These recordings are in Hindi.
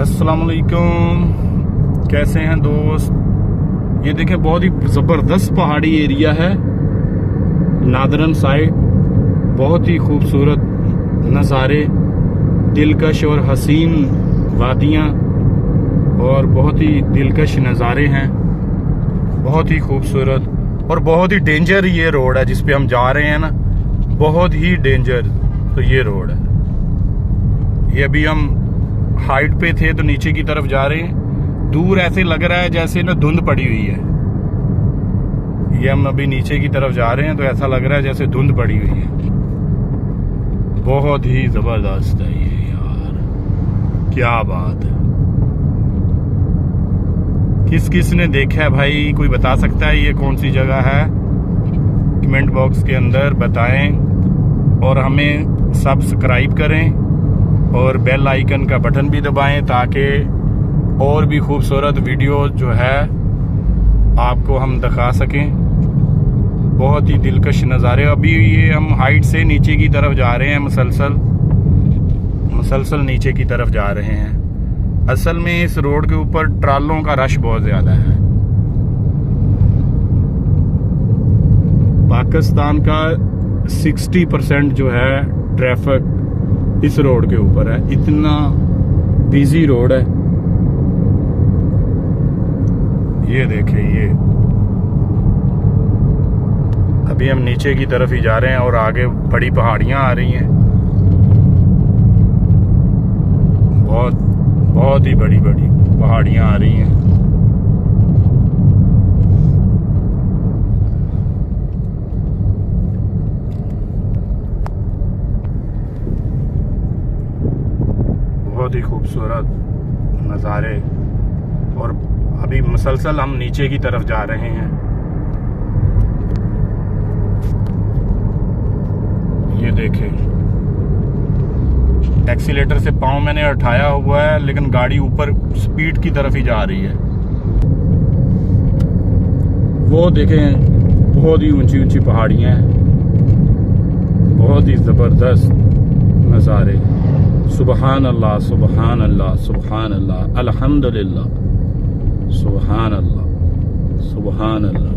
अस्सलामुअलैकुम, कैसे हैं दोस्त। ये देखें, बहुत ही ज़बरदस्त पहाड़ी एरिया है नादरन साइड। बहुत ही खूबसूरत नज़ारे, दिलकश और हसीन वादियाँ और बहुत ही दिलकश नज़ारे हैं। बहुत ही खूबसूरत और बहुत ही डेंजर ये रोड है जिस पे हम जा रहे हैं ना, बहुत ही डेंजर। तो ये रोड है, ये अभी हम हाइट पे थे तो नीचे की तरफ जा रहे हैं। दूर ऐसे लग रहा है जैसे ना धुंध पड़ी हुई है। ये हम अभी नीचे की तरफ जा रहे हैं तो ऐसा लग रहा है जैसे धुंध पड़ी हुई है। बहुत ही जबरदस्त है ये यार, क्या बात है। किस किस ने देखा है भाई, कोई बता सकता है ये कौन सी जगह है? कमेंट बॉक्स के अंदर बताएं और हमें सब्सक्राइब करें और बेल आइकन का बटन भी दबाएं ताकि और भी खूबसूरत वीडियो जो है आपको हम दिखा सकें। बहुत ही दिलकश नज़ारे। अभी ये हम हाइट से नीचे की तरफ जा रहे हैं, मुसलसल नीचे की तरफ जा रहे हैं। असल में इस रोड के ऊपर ट्रालों का रश बहुत ज़्यादा है। पाकिस्तान का 60% जो है ट्रैफिक इस रोड के ऊपर है। इतना बिजी रोड है। ये देखिए, ये अभी हम नीचे की तरफ ही जा रहे हैं और आगे बड़ी पहाड़ियां आ रही हैं। बहुत ही बड़ी बड़ी पहाड़ियां आ रही हैं। बहुत ही खूबसूरत नज़ारे। और अभी मुसलसल हम नीचे की तरफ जा रहे हैं। ये देखें, एक्सीलेटर से पाँव मैंने उठाया हुआ है लेकिन गाड़ी ऊपर स्पीड की तरफ ही जा रही है। वो देखें, बहुत ही ऊंची ऊंची पहाड़ियाँ हैं, बहुत ही ज़बरदस्त नज़ारे। सुबहान अल्लाह, सुबहान अल्लाह, सुबहान अल्लाह, अल्हम्दुलिल्लाह, सुबहान अल्लाह, सुबहान अल्लाह।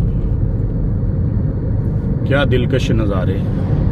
क्या दिलकश नज़ारे हैं।